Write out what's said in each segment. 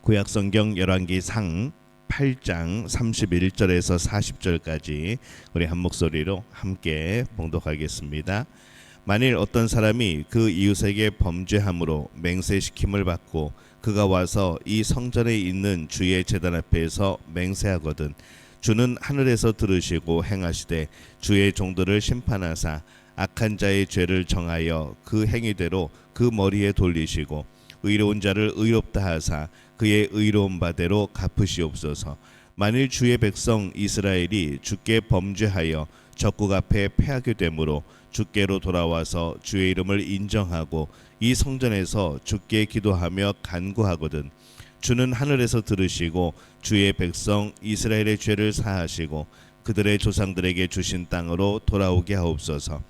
구약성경 열왕기상 8장 31절에서 40절까지 우리 한 목소리로 함께 봉독하겠습니다. 만일 어떤 사람이 그 이웃에게 범죄함으로 맹세시킴을 받고 그가 와서 이 성전에 있는 주의 제단 앞에서 맹세하거든 주는 하늘에서 들으시고 행하시되 주의 종들을 심판하사 악한 자의 죄를 정하여 그 행위대로 그 머리에 돌리시고 의로운 자를 의롭다 하사 그의 의로운 바대로 갚으시옵소서. 만일 주의 백성 이스라엘이 주께 범죄하여 적국 앞에 패하게 되므로 주께로 돌아와서 주의 이름을 인정하고 이 성전에서 주께 기도하며 간구하거든 주는 하늘에서 들으시고 주의 백성 이스라엘의 죄를 사하시고 그들의 조상들에게 주신 땅으로 돌아오게 하옵소서.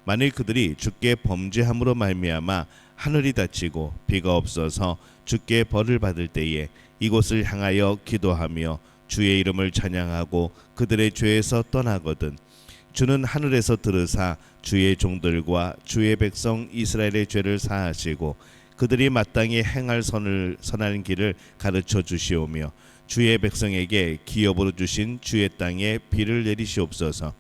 만일 그들이 주께 범죄함으로 말미암아 하늘이 닫히고 비가 없어서 주께 벌을 받을 때에 이곳을 향하여 기도하며 주의 이름을 찬양하고 그들의 죄에서 떠나거든 주는 하늘에서 들으사 주의 종들과 주의 백성 이스라엘의 죄를 사하시고 그들이 마땅히 행할 선한 길을 가르쳐 주시오며 주의 백성에게 기업으로 주신 주의 땅에 비를 내리시옵소서.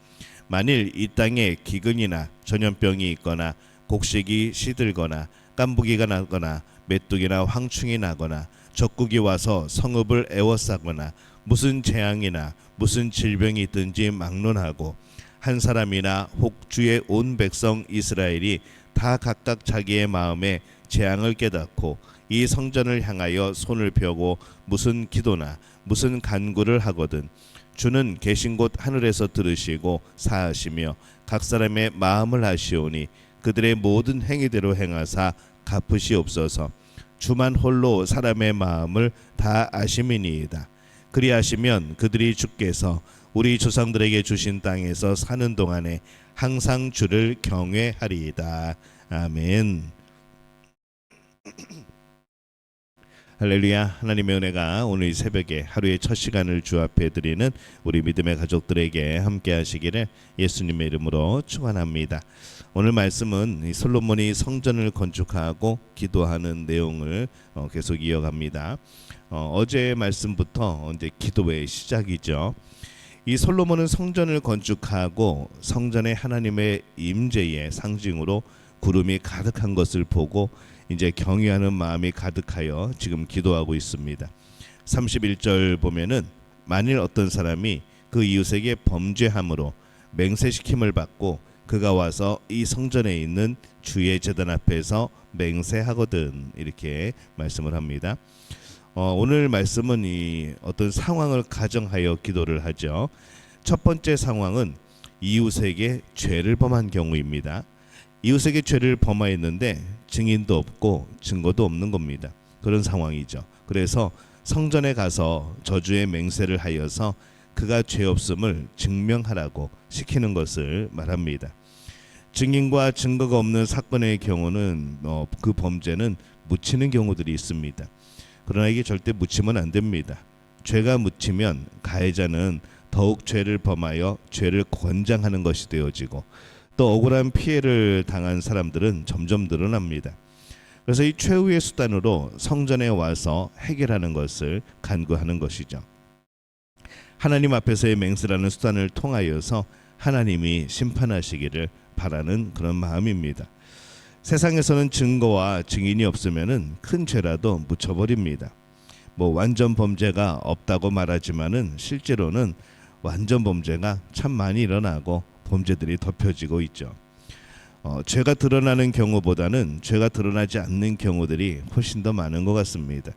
만일 이 땅에 기근이나 전염병이 있거나 곡식이 시들거나 깐부기가 나거나 메뚜기나 황충이 나거나 적국이 와서 성읍을 에워싸거나 무슨 재앙이나 무슨 질병이 있든지 막론하고 한 사람이나 혹 주의 온 백성 이스라엘이 다 각각 자기의 마음에 재앙을 깨닫고 이 성전을 향하여 손을 펴고 무슨 기도나 무슨 간구를 하거든 주는 계신 곳 하늘에서 들으시고 사하시며 각 사람의 마음을 아시오니 그들의 모든 행위대로 행하사 갚으시옵소서. 주만 홀로 사람의 마음을 다 아심이니이다. 그리하시면 그들이 주께서 우리 조상들에게 주신 땅에서 사는 동안에 항상 주를 경외하리이다. 아멘. 할렐루야. 하나님의 은혜가 오늘 이 새벽에 하루의 첫 시간을 주 앞에 드리는 우리 믿음의 가족들에게 함께 하시기를 예수님의 이름으로 축원합니다. 오늘 말씀은 솔로몬이 성전을 건축하고 기도하는 내용을 계속 이어갑니다. 어제의 말씀부터 이제 기도의 시작이죠. 이 솔로몬은 성전을 건축하고 성전에 하나님의 임재의 상징으로 구름이 가득한 것을 보고 이제 경외하는 마음이 가득하여 지금 기도하고 있습니다. 31절 보면은 만일 어떤 사람이 그 이웃에게 범죄함으로 맹세시킴을 받고 그가 와서 이 성전에 있는 주의 제단 앞에서 맹세하거든 이렇게 말씀을 합니다. 오늘 말씀은 이 어떤 상황을 가정하여 기도를 하죠. 첫 번째 상황은 이웃에게 죄를 범한 경우입니다. 이웃에게 죄를 범하였는데 증인도 없고 증거도 없는 겁니다. 그런 상황이죠. 그래서 성전에 가서 저주의 맹세를 하여서 그가 죄 없음을 증명하라고 시키는 것을 말합니다. 증인과 증거가 없는 사건의 경우는 그 범죄는 묻히는 경우들이 있습니다. 그러나 이게 절대 묻히면 안 됩니다. 죄가 묻히면 가해자는 더욱 죄를 범하여 죄를 권장하는 것이 되어지고 또 억울한 피해를 당한 사람들은 점점 늘어납니다. 그래서 이 최후의 수단으로 성전에 와서 해결하는 것을 간구하는 것이죠. 하나님 앞에서의 맹세라는 수단을 통하여서 하나님이 심판하시기를 바라는 그런 마음입니다. 세상에서는 증거와 증인이 없으면은 큰 죄라도 묻혀버립니다. 완전 범죄가 없다고 말하지만은 실제로는 완전 범죄가 참 많이 일어나고 범죄들이 덮여지고 있죠. 죄가 드러나는 경우보다는 죄가 드러나지 않는 경우들이 훨씬 더 많은 것 같습니다.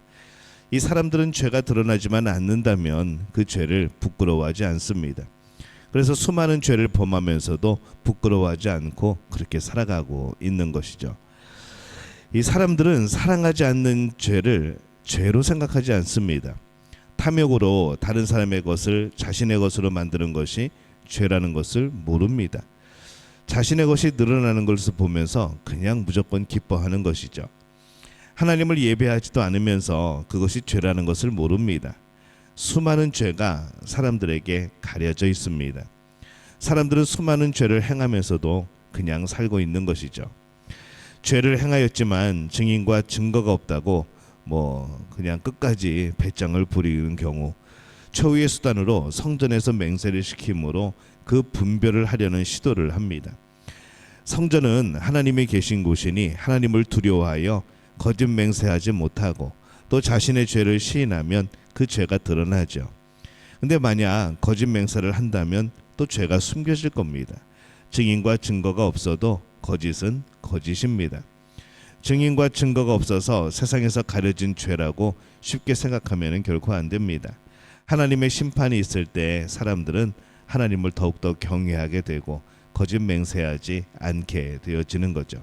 이 사람들은 죄가 드러나지만 않는다면 그 죄를 부끄러워하지 않습니다. 그래서 수많은 죄를 범하면서도 부끄러워하지 않고 그렇게 살아가고 있는 것이죠. 이 사람들은 사랑하지 않는 죄를 죄로 생각하지 않습니다. 탐욕으로 다른 사람의 것을 자신의 것으로 만드는 것이 죄라는 것을 모릅니다. 자신의 것이 늘어나는 것을 보면서 그냥 무조건 기뻐하는 것이죠. 하나님을 예배하지도 않으면서 그것이 죄라는 것을 모릅니다. 수많은 죄가 사람들에게 가려져 있습니다. 사람들은 수많은 죄를 행하면서도 그냥 살고 있는 것이죠. 죄를 행하였지만 증인과 증거가 없다고 그냥 끝까지 배짱을 부리는 경우, 최후의 수단으로 성전에서 맹세를 시킴으로 그 분별을 하려는 시도를 합니다. 성전은 하나님이 계신 곳이니 하나님을 두려워하여 거짓 맹세하지 못하고 또 자신의 죄를 시인하면 그 죄가 드러나죠. 근데 만약 거짓 맹세를 한다면 또 죄가 숨겨질 겁니다. 증인과 증거가 없어도 거짓은 거짓입니다. 증인과 증거가 없어서 세상에서 가려진 죄라고 쉽게 생각하면 결코 안 됩니다. 하나님의 심판이 있을 때 사람들은 하나님을 더욱더 경외하게 되고 거짓 맹세하지 않게 되어지는 거죠.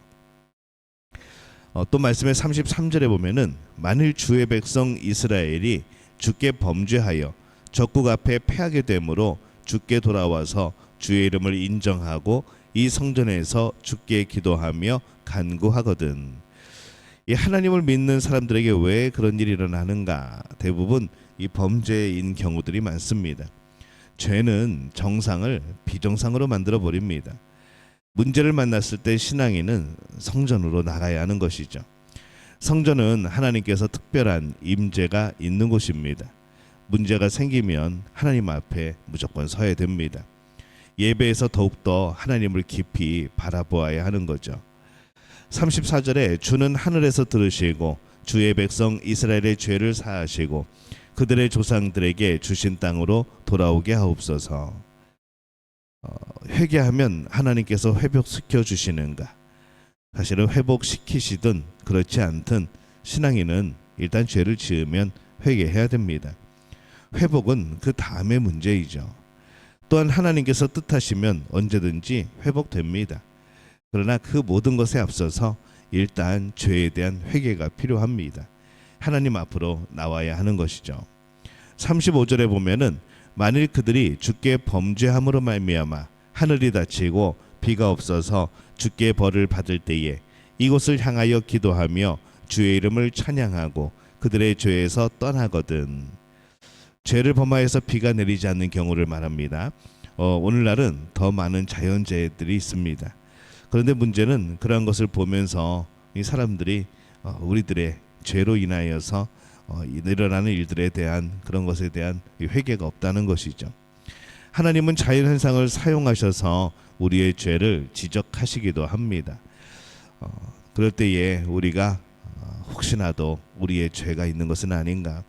또 말씀의 33절에 보면은 만일 주의 백성 이스라엘이 주께 범죄하여 적국 앞에 패하게 되므로 주께 돌아와서 주의 이름을 인정하고 이 성전에서 주께 기도하며 간구하거든. 이 하나님을 믿는 사람들에게 왜 그런 일이 일어나는가? 대부분 이 범죄인 경우들이 많습니다. 죄는 정상을 비정상으로 만들어 버립니다. 문제를 만났을 때 신앙인은 성전으로 나가야 하는 것이죠. 성전은 하나님께서 특별한 임재가 있는 곳입니다. 문제가 생기면 하나님 앞에 무조건 서야 됩니다. 예배에서 더욱더 하나님을 깊이 바라보아야 하는 거죠. 34절에 주는 하늘에서 들으시고 주의 백성 이스라엘의 죄를 사하시고 그들의 조상들에게 주신 땅으로 돌아오게 하옵소서. 회개하면 하나님께서 회복시켜 주시는가? 사실은 회복시키시든 그렇지 않든 신앙인은 일단 죄를 지으면 회개해야 됩니다. 회복은 그 다음의 문제이죠. 또한 하나님께서 뜻하시면 언제든지 회복됩니다. 그러나 그 모든 것에 앞서서 일단 죄에 대한 회개가 필요합니다. 하나님 앞으로 나와야 하는 것이죠. 35절에 보면은 만일 그들이 주께 범죄함으로 말미암아 하늘이 닫히고 비가 없어서 주께 벌을 받을 때에 이곳을 향하여 기도하며 주의 이름을 찬양하고 그들의 죄에서 떠나거든. 죄를 범하여서 비가 내리지 않는 경우를 말합니다. 오늘날은 더 많은 자연재해들이 있습니다. 그런데 문제는 그러한 것을 보면서 이 사람들이 우리들의 죄로 인하여서 일어나는 일들에 대한 그런 것에 대한 회개가 없다는 것이죠. 하나님은 자연현상을 사용하셔서 우리의 죄를 지적하시기도 합니다. 그럴 때에 우리가 혹시라도 우리의 죄가 있는 것은 아닌가,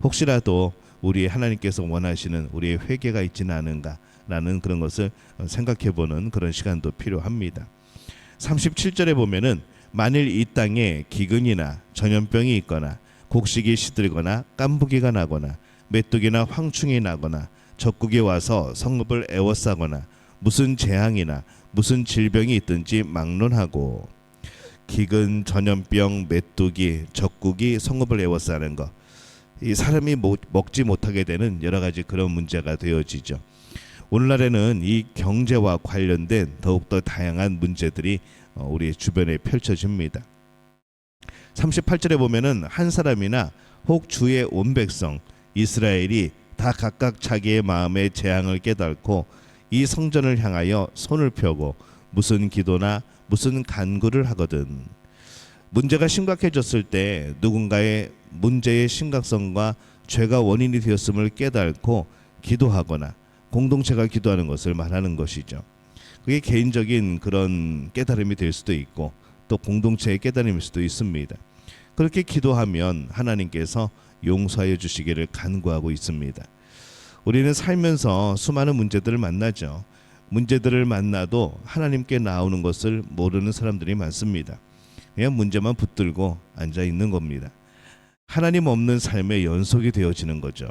혹시라도 우리 하나님께서 원하시는 우리의 회개가 있지는 않은가라는 그런 것을 생각해보는 그런 시간도 필요합니다. 37절에 보면은 만일 이 땅에 기근이나 전염병이 있거나 곡식이 시들거나 깐부기가 나거나 메뚜기나 황충이 나거나 적국이 와서 성읍을 에워싸거나 무슨 재앙이나 무슨 질병이 있든지 막론하고, 기근, 전염병, 메뚜기, 적국이 성읍을 에워싸는 것, 이 사람이 먹지 못하게 되는 여러 가지 그런 문제가 되어지죠. 오늘날에는 이 경제와 관련된 더욱더 다양한 문제들이 우리 주변에 펼쳐집니다. 38절에 보면은 한 사람이나 혹 주의 온 백성 이스라엘이 다 각각 자기의 마음의 재앙을 깨닫고 이 성전을 향하여 손을 펴고 무슨 기도나 무슨 간구를 하거든. 문제가 심각해졌을 때 누군가의 문제의 심각성과 죄가 원인이 되었음을 깨닫고 기도하거나 공동체가 기도하는 것을 말하는 것이죠. 그게 개인적인 그런 깨달음이 될 수도 있고 또 공동체의 깨달음일 수도 있습니다. 그렇게 기도하면 하나님께서 용서하여 주시기를 간구하고 있습니다. 우리는 살면서 수많은 문제들을 만나죠. 문제들을 만나도 하나님께 나오는 것을 모르는 사람들이 많습니다. 그냥 문제만 붙들고 앉아 있는 겁니다. 하나님 없는 삶의 연속이 되어지는 거죠.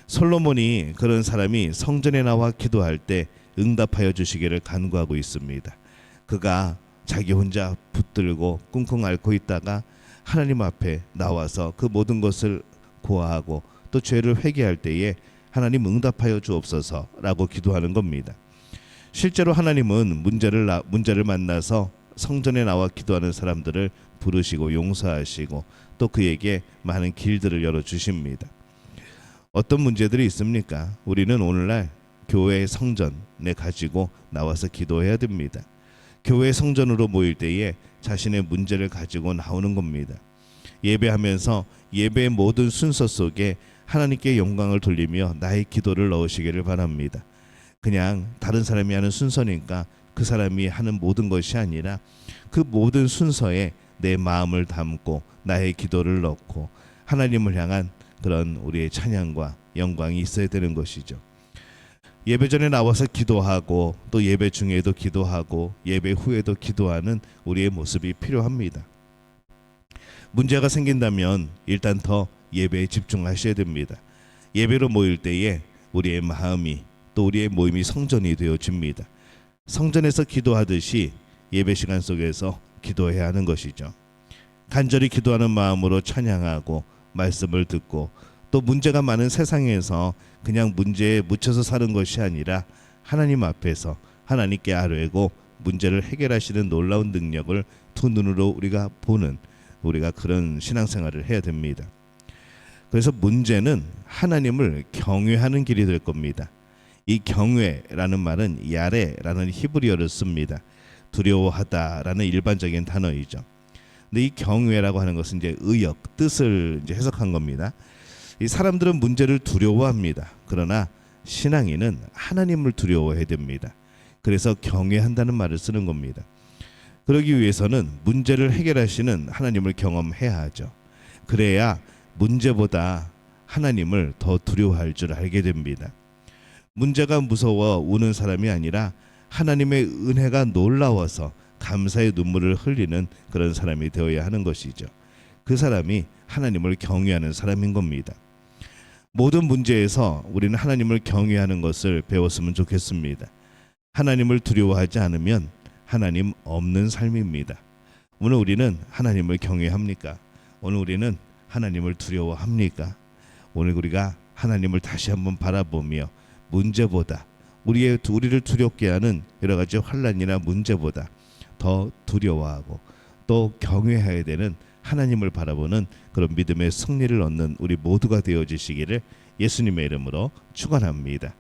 솔로몬이 그런 사람이 성전에 나와 기도할 때 응답하여 주시기를 간구하고 있습니다. 그가 자기 혼자 붙들고 끙끙 앓고 있다가 하나님 앞에 나와서 그 모든 것을 고하고 또 죄를 회개할 때에 하나님 응답하여 주옵소서라고 기도하는 겁니다. 실제로 하나님은 문제를 만나서 성전에 나와 기도하는 사람들을 부르시고 용서하시고 또 그에게 많은 길들을 열어주십니다. 어떤 문제들이 있습니까? 우리는 오늘날 교회 성전에 가지고 나와서 기도해야 됩니다. 교회 성전으로 모일 때에 자신의 문제를 가지고 나오는 겁니다. 예배하면서 예배의 모든 순서 속에 하나님께 영광을 돌리며 나의 기도를 넣으시기를 바랍니다. 그냥 다른 사람이 하는 순서니까 그 사람이 하는 모든 것이 아니라 그 모든 순서에 내 마음을 담고 나의 기도를 넣고 하나님을 향한 그런 우리의 찬양과 영광이 있어야 되는 것이죠. 예배 전에 나와서 기도하고 또 예배 중에도 기도하고 예배 후에도 기도하는 우리의 모습이 필요합니다. 문제가 생긴다면 일단 더 예배에 집중하셔야 됩니다. 예배로 모일 때에 우리의 마음이 또 우리의 모임이 성전이 되어집니다. 성전에서 기도하듯이 예배 시간 속에서 기도해야 하는 것이죠. 간절히 기도하는 마음으로 찬양하고 말씀을 듣고 또 문제가 많은 세상에서 그냥 문제에 묻혀서 사는 것이 아니라 하나님 앞에서 하나님께 아뢰고 문제를 해결하시는 놀라운 능력을 두 눈으로 우리가 보는 우리가 그런 신앙생활을 해야 됩니다. 그래서 문제는 하나님을 경외하는 길이 될 겁니다. 이 경외라는 말은 야레라는 히브리어를 씁니다. 두려워하다라는 일반적인 단어이죠. 근데 이 경외라고 하는 것은 이제 의역, 뜻을 이제 해석한 겁니다. 이 사람들은 문제를 두려워합니다. 그러나 신앙인은 하나님을 두려워해야 됩니다. 그래서 경외한다는 말을 쓰는 겁니다. 그러기 위해서는 문제를 해결하시는 하나님을 경험해야 하죠. 그래야 문제보다 하나님을 더 두려워할 줄 알게 됩니다. 문제가 무서워 우는 사람이 아니라 하나님의 은혜가 놀라워서 감사의 눈물을 흘리는 그런 사람이 되어야 하는 것이죠. 그 사람이 하나님을 경외하는 사람인 겁니다. 모든 문제에서 우리는 하나님을 경외하는 것을 배웠으면 좋겠습니다. 하나님을 두려워하지 않으면 하나님 없는 삶입니다. 오늘 우리는 하나님을 경외합니까? 오늘 우리는 하나님을 두려워합니까? 오늘 우리가 하나님을 다시 한번 바라보며 문제보다 우리를 두렵게 하는 여러 가지 환난이나 문제보다 더 두려워하고 또 경외해야 되는 하나님을 바라보는 그런 믿음의 승리를 얻는 우리 모두가 되어지시기를 예수님의 이름으로 축원합니다.